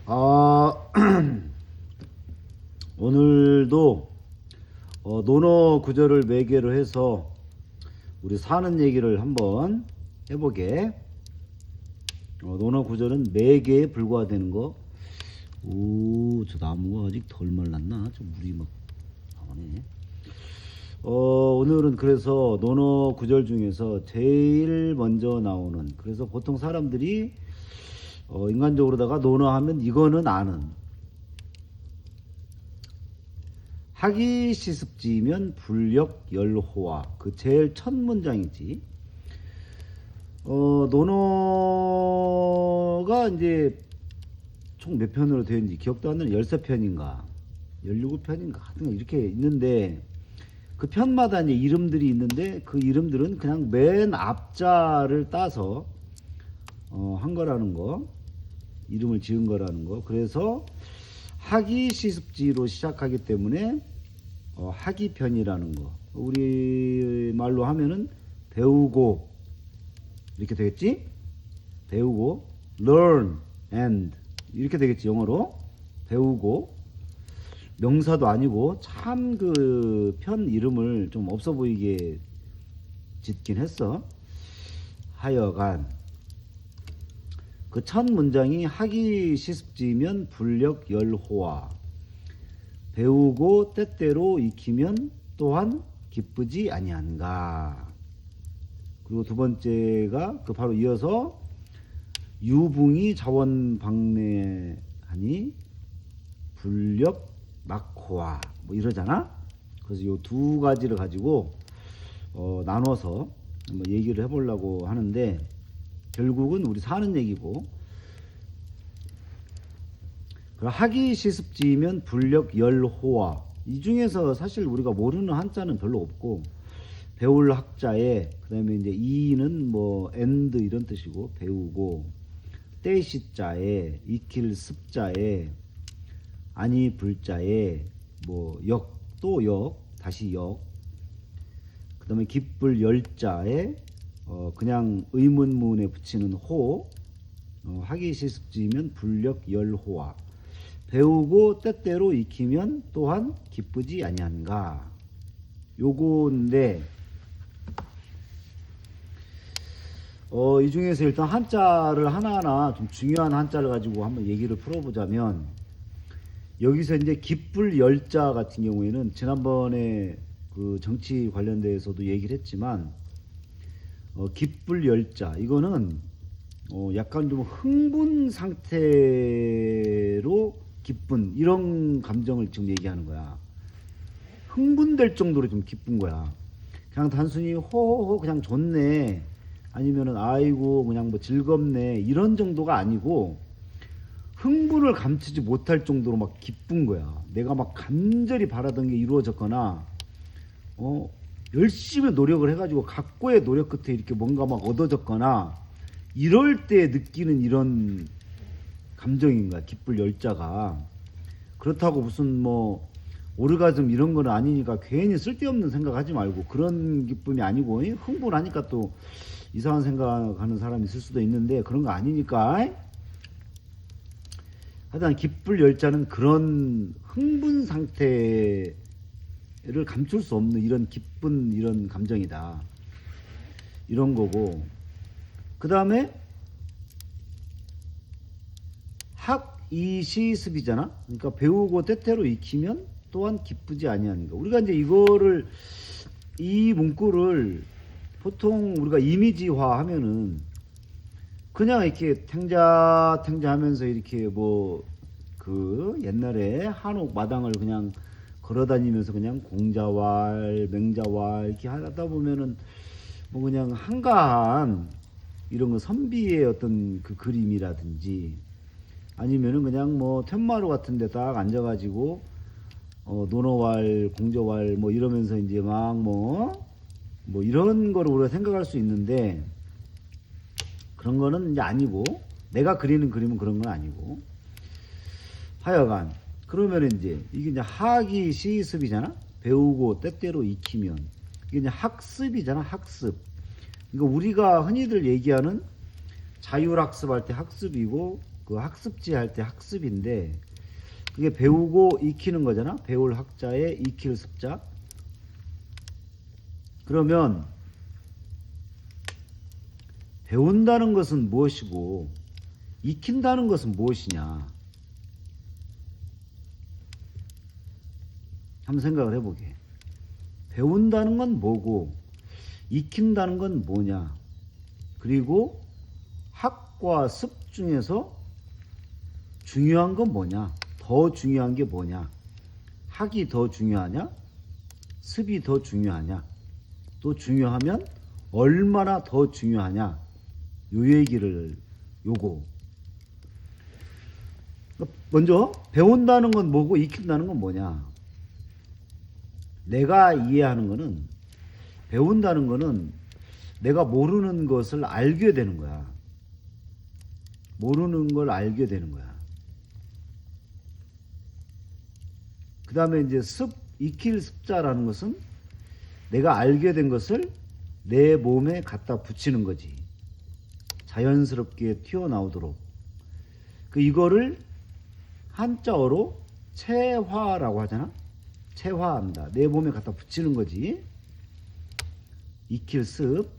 아, 오늘도 논어 구절을 매개로 해서 우리 사는 얘기를 한번 해보게. 논어 구절은 매개에 불과되는 거. 오, 저 나무가 아직 덜 말랐나? 저 물이 막 나오네. 오늘은 그래서 논어 구절 중에서 제일 먼저 나오는, 그래서 보통 사람들이 인간적으로다가 논어 하면 이거는 아는, 하기 시습지면 불력 열호화, 그 제일 첫 문장이지. 논어가 이제 총 몇 편으로 되어 있는지 기억도 안 나는 13편인가 17편인가 하여튼 이렇게 있는데, 그 편마다 이제 이름들이 있는데 그 이름들은 그냥 맨 앞자를 따서 한 거라는 거, 이름을 지은 거라는 거. 그래서 하기 시습지로 시작하기 때문에 하기편이라는 거. 우리 말로 하면은 배우고 이렇게 되겠지? 배우고 learn and 이렇게 되겠지. 영어로 배우고. 명사도 아니고 참 그 편 이름을 좀 없어 보이게 짓긴 했어. 하여간 그 첫 문장이 하기 시습지면 불력 열호화, 배우고 때때로 익히면 또한 기쁘지 아니한가. 그리고 두 번째가 그 바로 이어서 유붕이 자원방래하니 불력 막호화 뭐 이러잖아. 그래서 요 두 가지를 가지고 나눠서 한번 얘기를 해보려고 하는데, 결국은 우리 사는 얘기고. 하기 시습지면 불력 열호화, 이 중에서 사실 우리가 모르는 한자는 별로 없고, 배울 학자에, 그 다음에 이제 이는 뭐 and 이런 뜻이고, 배우고, 떼시자에, 익힐 습자에, 아니 불자에, 뭐 역, 또 역, 다시 역, 그 다음에 기쁠 열자에 그냥 의문문에 붙이는 호, 하기 시습지면 불력 열호화, 배우고 때때로 익히면 또한 기쁘지 아니한가. 요건데 이 중에서 일단 한자를 하나하나 좀 중요한 한자를 가지고 한번 얘기를 풀어보자면, 여기서 이제 기쁠 열자 같은 경우에는 지난번에 그 정치 관련돼서도 얘기를 했지만, 기쁠 열자 이거는 약간 좀 흥분 상태로 기쁜 이런 감정을 지금 얘기하는 거야. 흥분될 정도로 좀 기쁜 거야. 그냥 단순히 호호호 그냥 좋네, 아니면은 아이고 그냥 뭐 즐겁네, 이런 정도가 아니고 흥분을 감추지 못할 정도로 막 기쁜 거야. 내가 막 간절히 바라던 게 이루어졌거나 열심히 노력을 해가지고 각고의 노력 끝에 이렇게 뭔가 막 얻어졌거나 이럴 때 느끼는 이런 감정인 거야, 기쁠 열자가. 그렇다고 무슨 뭐 오르가즘 이런 거는 아니니까 괜히 쓸데없는 생각하지 말고, 그런 기쁨이 아니고, 흥분하니까 또 이상한 생각하는 사람이 있을 수도 있는데 그런 거 아니니까. 하여튼 기쁠 열자는 그런 흥분 상태를 감출 수 없는 이런 기쁜 이런 감정이다, 이런 거고. 그 다음에 학이시습이잖아. 그러니까 배우고 때때로 익히면 또한 기쁘지 아니하는가. 우리가 이제 이거를, 이 문구를 보통 우리가 이미지화 하면은 그냥 이렇게 탱자 하면서 이렇게 뭐 그 옛날에 한옥 마당을 그냥 걸어다니면서 그냥 공자왈 맹자왈 이렇게 하다 보면은 뭐 그냥 한가한 이런 거 선비의 어떤 그 그림이라든지, 아니면은 그냥 뭐 텐마루 같은 데 딱 앉아가지고 논어왈 공자왈 뭐 이러면서 이제 막 뭐 이런 거를 우리가 생각할 수 있는데, 그런 거는 이제 아니고, 내가 그리는 그림은 그런 건 아니고. 하여간 그러면 이제 이게 이제 하기 시습이잖아. 배우고 때때로 익히면 이게 이제 학습이잖아. 학습. 그러니까 우리가 흔히들 얘기하는 자율학습할 때 학습이고, 그 학습지 할 때 학습인데 그게 배우고 익히는 거잖아. 배울 학자에 익힐 습자. 그러면 배운다는 것은 무엇이고 익힌다는 것은 무엇이냐? 한번 생각을 해보게. 배운다는 건 뭐고 익힌다는 건 뭐냐? 그리고 학과 습 중에서 중요한 건 뭐냐? 더 중요한 게 뭐냐? 학이 더 중요하냐? 습이 더 중요하냐? 또 중요하면 얼마나 더 중요하냐? 요 얘기를 요거. 먼저 배운다는 건 뭐고 익힌다는 건 뭐냐? 내가 이해하는 거는 배운다는 거는 내가 모르는 것을 알게 되는 거야. 모르는 걸 알게 되는 거야. 그 다음에 이제 익힐 습자라는 것은 내가 알게 된 것을 내 몸에 갖다 붙이는 거지. 자연스럽게 튀어나오도록. 이거를 한자어로 체화라고 하잖아. 체화한다. 내 몸에 갖다 붙이는 거지. 익힐 습.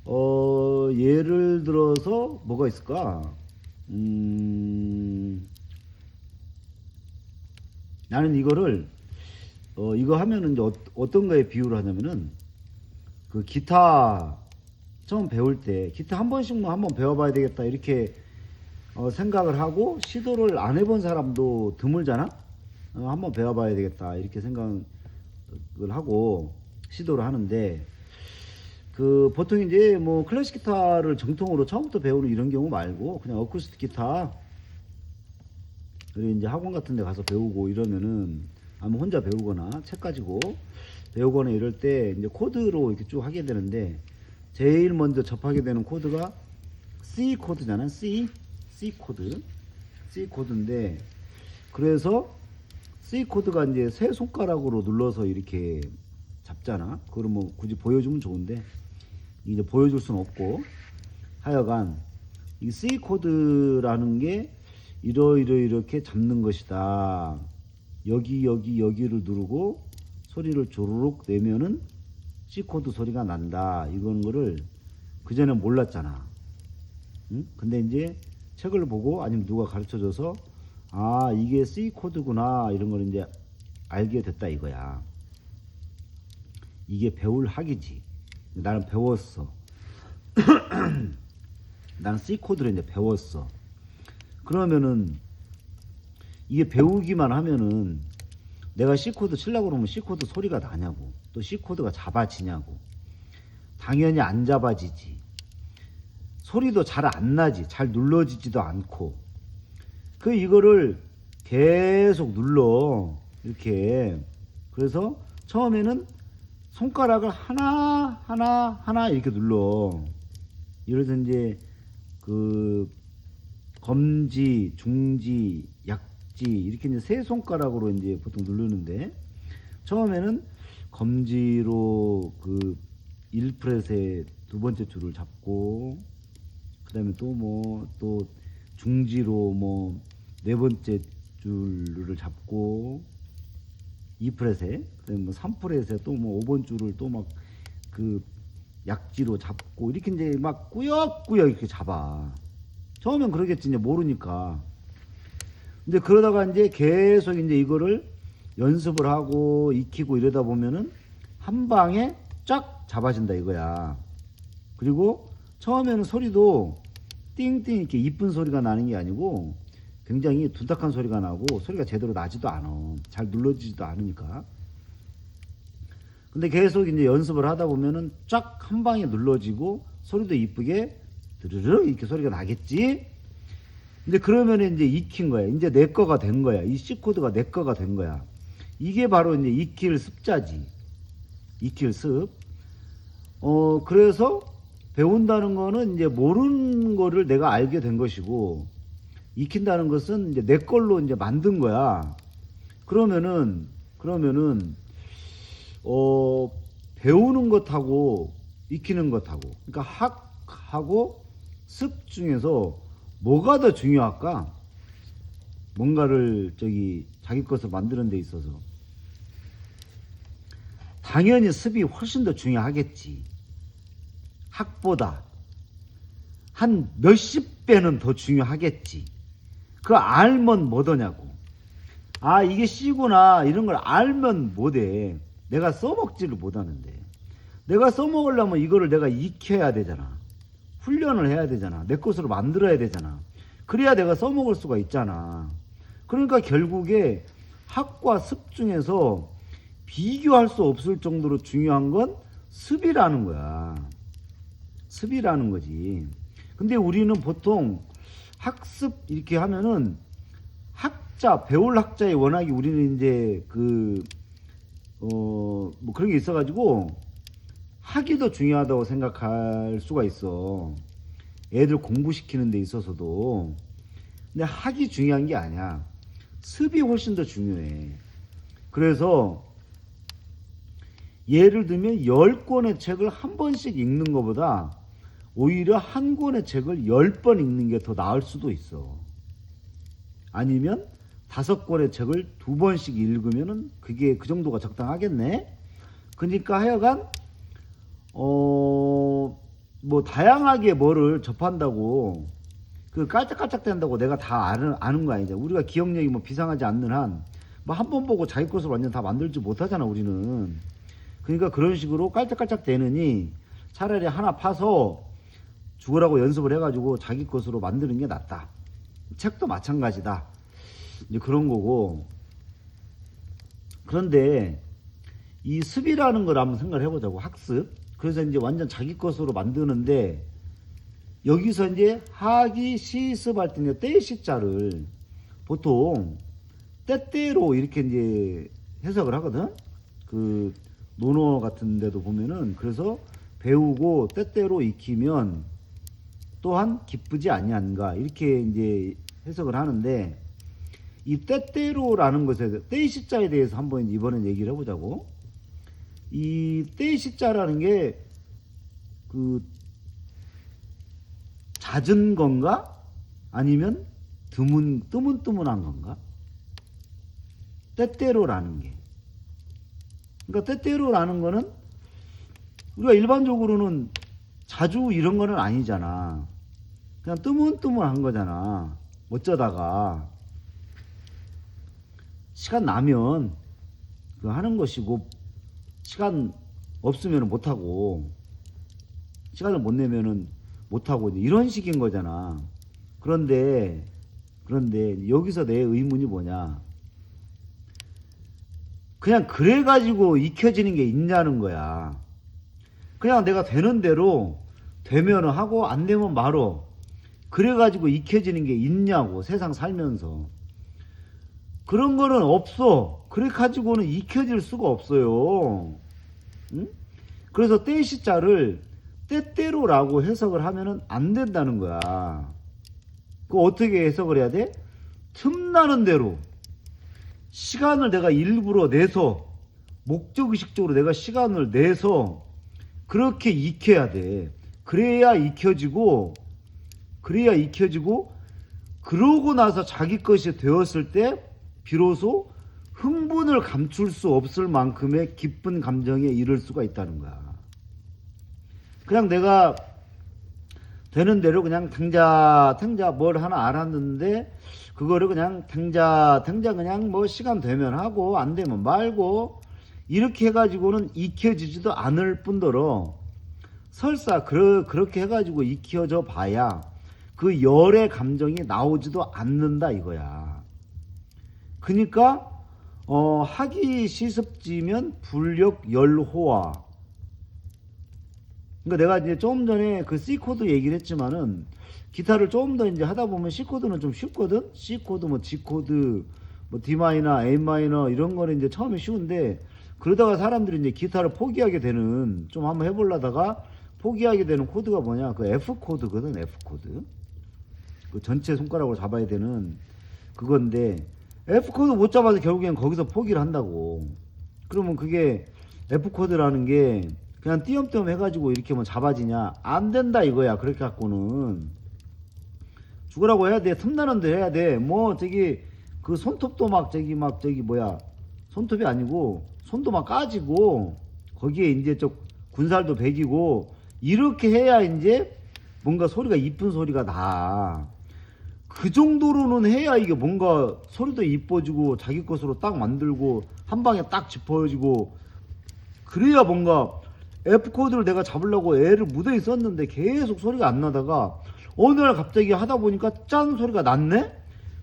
예를 들어서 뭐가 있을까? 나는 이거를 이거 하면은 이제 어떤 거에 비유를 하냐면은 그 기타 처음 배울 때 기타 한 번씩만 한번 배워봐야 되겠다 이렇게 생각을 하고 시도를 안 해본 사람도 드물잖아. 한번 배워봐야 되겠다 이렇게 생각을 하고 시도를 하는데 그 보통 이제 뭐 클래식 기타를 정통으로 처음부터 배우는 이런 경우 말고 그냥 어쿠스틱 기타 그리고 이제 학원 같은 데 가서 배우고 이러면은 아마 혼자 배우거나 책 가지고 배우거나 이럴 때 이제 코드로 이렇게 쭉 하게 되는데 제일 먼저 접하게 되는 코드가 C 코드잖아. C 코드. C 코드인데 그래서 C 코드가 이제 세 손가락으로 눌러서 이렇게 잡잖아. 그걸 뭐 굳이 보여주면 좋은데 이제 보여줄 수는 없고 하여간 이 C 코드라는 게 이렇게 잡는 것이다. 여기를 누르고 소리를 조르륵 내면은 C 코드 소리가 난다. 이건 거를 그전에 몰랐잖아. 응? 근데 이제 책을 보고 아니면 누가 가르쳐줘서 아 이게 C 코드구나 이런 걸 이제 알게 됐다 이거야. 이게 배울 학이지. 나는 배웠어. 나는 C 코드를 이제 배웠어. 그러면은 이게 배우기만 하면은 내가 C 코드 치려고 그러면 C 코드 소리가 나냐고. 또 C 코드가 잡아지냐고. 당연히 안 잡아지지. 소리도 잘 안 나지. 잘 눌러지지도 않고. 이거를 계속 눌러. 이렇게. 그래서 처음에는 손가락을 하나 이렇게 눌러. 이래서 이제 그 검지, 중지, 약지 이렇게 이제 세 손가락으로 이제 보통 누르는데 처음에는 검지로 그 1프렛의 두 번째 줄을 잡고 그다음에 또 중지로 뭐 네 번째 줄을 잡고 2프렛에 그다음에 뭐 3프렛에 또 뭐 5번 줄을 또 막 그 약지로 잡고 이렇게 이제 막 꾸역꾸역 이렇게 잡아. 처음엔 그러겠지 이제 모르니까. 근데 그러다가 이제 계속 이제 이거를 연습을 하고 익히고 이러다 보면은 한 방에 쫙 잡아진다 이거야. 그리고 처음에는 소리도 띵띵 이렇게 이쁜 소리가 나는 게 아니고 굉장히 둔탁한 소리가 나고 소리가 제대로 나지도 않아. 잘 눌러지지도 않으니까. 근데 계속 이제 연습을 하다 보면은 쫙 한 방에 눌러지고 소리도 이쁘게 드르르 이렇게 소리가 나겠지. 근데 그러면 이제 익힌 거야. 이제 내 거가 된 거야. 이 C 코드가 내 거가 된 거야. 이게 바로 이제 익힐 습자지. 익힐 습. 그래서 배운다는 거는 이제 모르는 거를 내가 알게 된 것이고, 익힌다는 것은 이제 내 걸로 이제 만든 거야. 그러면은, 배우는 것하고 익히는 것하고, 그러니까 학하고 습 중에서 뭐가 더 중요할까? 뭔가를 자기 것을 만드는 데 있어서 당연히 습이 훨씬 더 중요하겠지. 학보다 한 몇십 배는 더 중요하겠지. 그거 알면 뭐더냐고. 아, 이게 씨구나 이런 걸 알면 뭐돼. 내가 써먹지를 못하는데. 내가 써먹으려면 이거를 내가 익혀야 되잖아. 훈련을 해야 되잖아. 내 것으로 만들어야 되잖아. 그래야 내가 써먹을 수가 있잖아. 그러니까 결국에 학과 습 중에서 비교할 수 없을 정도로 중요한 건 습이라는 거야. 습이라는 거지. 근데 우리는 보통 학습 이렇게 하면은 학자, 배울 학자의 워낙에 우리는 이제 뭐 그런 게 있어가지고 학이 더 중요하다고 생각할 수가 있어. 애들 공부시키는 데 있어서도. 근데 학이 중요한 게 아니야. 습이 훨씬 더 중요해. 그래서 예를 들면 10권의 책을 한 번씩 읽는 것보다 오히려 한 권의 책을 10번 읽는 게 더 나을 수도 있어. 아니면 5권의 책을 2번씩 읽으면은 그게 그 정도가 적당하겠네. 그러니까 하여간 뭐 다양하게 뭐를 접한다고 그 깔짝깔짝 된다고 내가 다 아는 거 아니잖아. 우리가 기억력이 뭐 비상하지 않는 한 뭐 한 번 보고 자기 것을 완전 다 만들지 못하잖아 우리는. 그러니까 그런 식으로 깔짝깔짝 되느니 차라리 하나 파서 죽으라고 연습을 해가지고 자기 것으로 만드는 게 낫다. 책도 마찬가지다. 이제 그런 거고. 그런데 이 습이라는 걸 한번 생각을 해보자고. 학습. 그래서 이제 완전 자기 것으로 만드는데 여기서 이제 하기 시습할 때 이제 때의 시자를 보통 때때로 이렇게 이제 해석을 하거든. 그 논어 같은 데도 보면은 그래서 배우고 때때로 익히면 또한 기쁘지 아니한가 이렇게 이제 해석을 하는데 이 때때로라는 것에 때의 시자에 대해서 한번 이번엔 얘기를 해보자고. 이 때의 시자라는 게 그 잦은 건가 아니면 뜨문뜨문한 건가? 때때로라는 게. 그러니까 때때로라는 거는 우리가 일반적으로는 자주 이런 거는 아니잖아. 그냥 뜨문뜨문한 거잖아. 어쩌다가 시간 나면 그 하는 것이고 시간 없으면 못하고 시간을 못 내면은 못하고 이런 식인 거잖아. 그런데 여기서 내 의문이 뭐냐. 그냥 그래가지고 익혀지는 게 있냐는 거야. 그냥 내가 되는 대로 되면 하고 안 되면 말어. 그래가지고 익혀지는 게 있냐고 세상 살면서. 그런 거는 없어. 그래 가지고는 익혀질 수가 없어요. 응? 그래서 때의 시자를 때때로라고 해석을 하면은 안 된다는 거야. 그 어떻게 해석을 해야 돼? 틈나는 대로 시간을 내가 일부러 내서 목적의식적으로 내가 시간을 내서 그렇게 익혀야 돼. 그래야 익혀지고 그러고 나서 자기 것이 되었을 때 비로소 흥분을 감출 수 없을 만큼의 기쁜 감정에 이를 수가 있다는 거야. 그냥 내가 되는 대로 그냥 탱자 뭘 하나 알았는데 그거를 그냥 탱자 그냥 뭐 시간 되면 하고 안 되면 말고 이렇게 해가지고는 익혀지지도 않을 뿐더러 설사 그렇게 해가지고 익혀져 봐야 그 열의 감정이 나오지도 않는다 이거야. 그러니까 하기 시습지면 불력 열호화. 그러니까 내가 이제 조금 전에 그 C 코드 얘기를 했지만은 기타를 조금 더 이제 하다 보면 C 코드는 좀 쉽거든. C 코드 뭐 G 코드 뭐 D 마이너, A 마이너 이런 거는 이제 처음에 쉬운데 그러다가 사람들이 이제 기타를 포기하게 되는 좀 한번 해보려다가 포기하게 되는 코드가 뭐냐? 그 F 코드거든. F 코드. 그 전체 손가락으로 잡아야 되는 그건데 F 코드 못 잡아서 결국엔 거기서 포기를 한다고. 그러면 그게 F 코드라는 게 그냥 띄엄띄엄 해가지고 이렇게 뭐 잡아지냐? 안 된다 이거야. 그렇게 갖고는 죽으라고 해야 돼. 틈나는 데 해야 돼. 뭐 저기 그 손톱도 막 저기 뭐야, 손톱이 아니고 손도 막 까지고 거기에 이제 저 군살도 배기고 이렇게 해야 이제 뭔가 소리가 이쁜 소리가 나. 그 정도로는 해야 이게 뭔가 소리도 이뻐지고 자기 것으로 딱 만들고 한 방에 딱 짚어지고, 그래야 뭔가 F코드를 내가 잡으려고 애를 무대에 있었는데 계속 소리가 안 나다가 어느 날 갑자기 하다 보니까 짠 소리가 났네?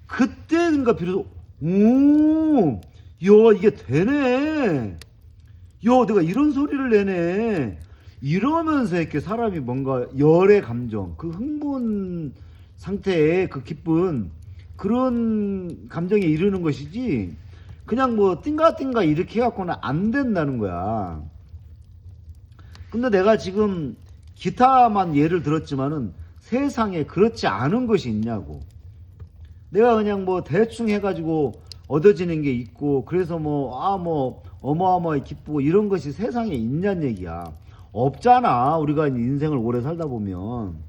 그때 그러니까 비로소 오, 야 이게 되네. 야 내가 이런 소리를 내네. 이러면서 이렇게 사람이 뭔가 열의 감정, 그 흥분 상태에 그 기쁜 그런 감정에 이르는 것이지, 그냥 뭐 띵가띵가 이렇게 해갖고는 안 된다는 거야. 근데 내가 지금 기타만 예를 들었지만은 세상에 그렇지 않은 것이 있냐고. 내가 그냥 뭐 대충 해가지고 얻어지는 게 있고 그래서 뭐 어마어마하게 기쁘고 이런 것이 세상에 있냐는 얘기야. 없잖아. 우리가 인생을 오래 살다 보면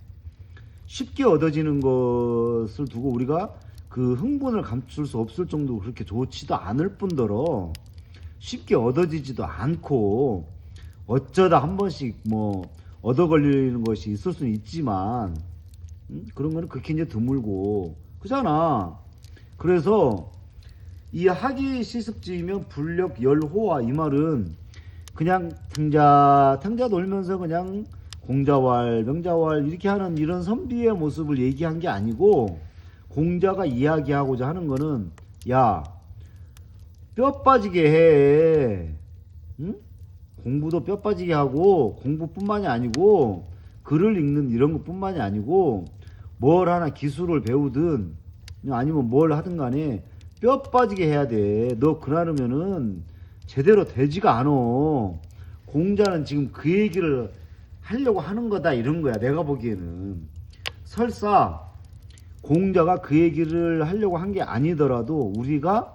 쉽게 얻어지는 것을 두고 우리가 그 흥분을 감출 수 없을 정도로 그렇게 좋지도 않을 뿐더러 쉽게 얻어지지도 않고, 어쩌다 한 번씩 뭐 얻어 걸리는 것이 있을 수는 있지만 그런 거는 그렇게 이제 드물고 그잖아. 그래서 이 하기 시습지이면 불력 열호화, 이 말은 그냥 탱자 놀면서 그냥 공자왈 명자왈 이렇게 하는 이런 선비의 모습을 얘기한 게 아니고, 공자가 이야기하고자 하는 거는 야 뼈 빠지게 해. 응? 공부도 뼈 빠지게 하고, 공부뿐만이 아니고 글을 읽는 이런 것뿐만이 아니고 뭘 하나 기술을 배우든 아니면 뭘 하든 간에 뼈 빠지게 해야 돼. 너 그러면은 제대로 되지가 않아. 공자는 지금 그 얘기를 하려고 하는 거다 이런 거야. 내가 보기에는 설사 공자가 그 얘기를 하려고 한 게 아니더라도 우리가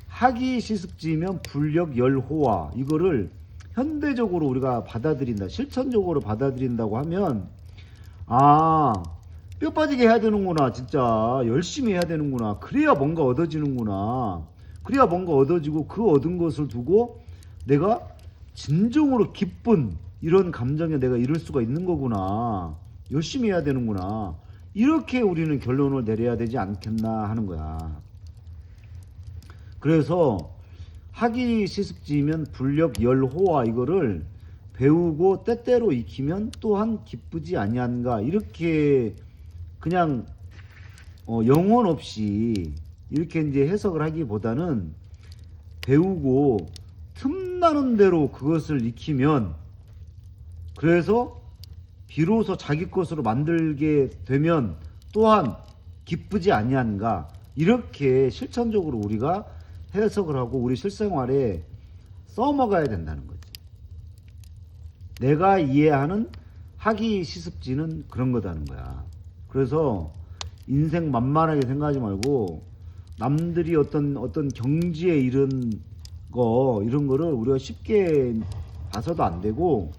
하기 시습지면 불력 열호화, 이거를 현대적으로 우리가 받아들인다, 실천적으로 받아들인다고 하면 뼈 빠지게 해야 되는구나. 진짜 열심히 해야 되는구나. 그래야 뭔가 얻어지는구나. 그래야 뭔가 얻어지고 그 얻은 것을 두고 내가 진정으로 기쁜 이런 감정에 내가 이룰 수가 있는 거구나. 열심히 해야 되는구나. 이렇게 우리는 결론을 내려야 되지 않겠나 하는 거야. 그래서 하기 시습지면 불력 열호화, 이거를 배우고 때때로 익히면 또한 기쁘지 아니한가, 이렇게 그냥 영혼 없이 이렇게 이제 해석을 하기보다는 배우고 틈나는 대로 그것을 익히면, 그래서 비로소 자기 것으로 만들게 되면 또한 기쁘지 아니한가, 이렇게 실천적으로 우리가 해석을 하고 우리 실생활에 써먹어야 된다는 거지. 내가 이해하는 하기 시습지는 그런 거다는 거야. 그래서 인생 만만하게 생각하지 말고 남들이 어떤 경지에 이른 거, 이런 거를 우리가 쉽게 봐서도 안 되고,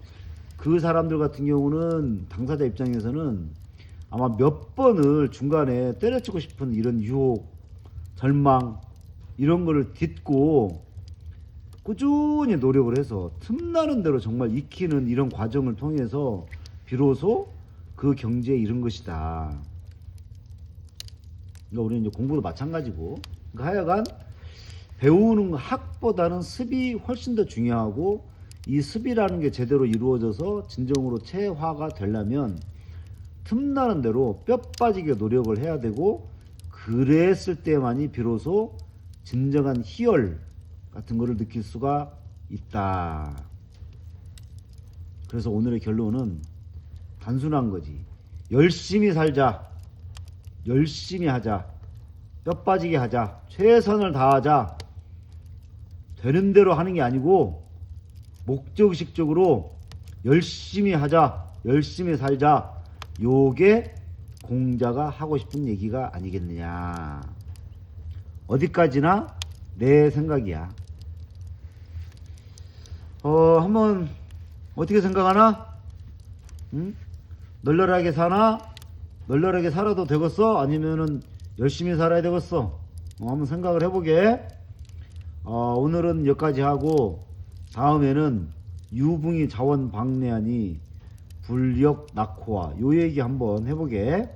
그 사람들 같은 경우는 당사자 입장에서는 아마 몇 번을 중간에 때려치고 싶은 이런 유혹, 절망 이런 거를 딛고 꾸준히 노력을 해서 틈나는 대로 정말 익히는 이런 과정을 통해서 비로소 그 경지에 이른 것이다. 그러니까 우리는 이제 공부도 마찬가지고, 그러니까 하여간 배우는 학보다는 습이 훨씬 더 중요하고, 이 습이라는 게 제대로 이루어져서 진정으로 체화가 되려면 틈나는 대로 뼈 빠지게 노력을 해야 되고, 그랬을 때만이 비로소 진정한 희열 같은 거를 느낄 수가 있다. 그래서 오늘의 결론은 단순한 거지. 열심히 살자. 열심히 하자. 뼈 빠지게 하자. 최선을 다하자. 되는 대로 하는 게 아니고 목적의식적으로 열심히 하자. 열심히 살자. 요게 공자가 하고 싶은 얘기가 아니겠느냐. 어디까지나 내 생각이야. 한번 어떻게 생각하나? 응? 널널하게 사나? 널널하게 살아도 되겠어? 아니면은 열심히 살아야 되겠어? 한번 생각을 해보게. 오늘은 여기까지 하고 다음에는 유붕이 자원 방내하니 불력 낙호화 요 얘기 한번 해보게.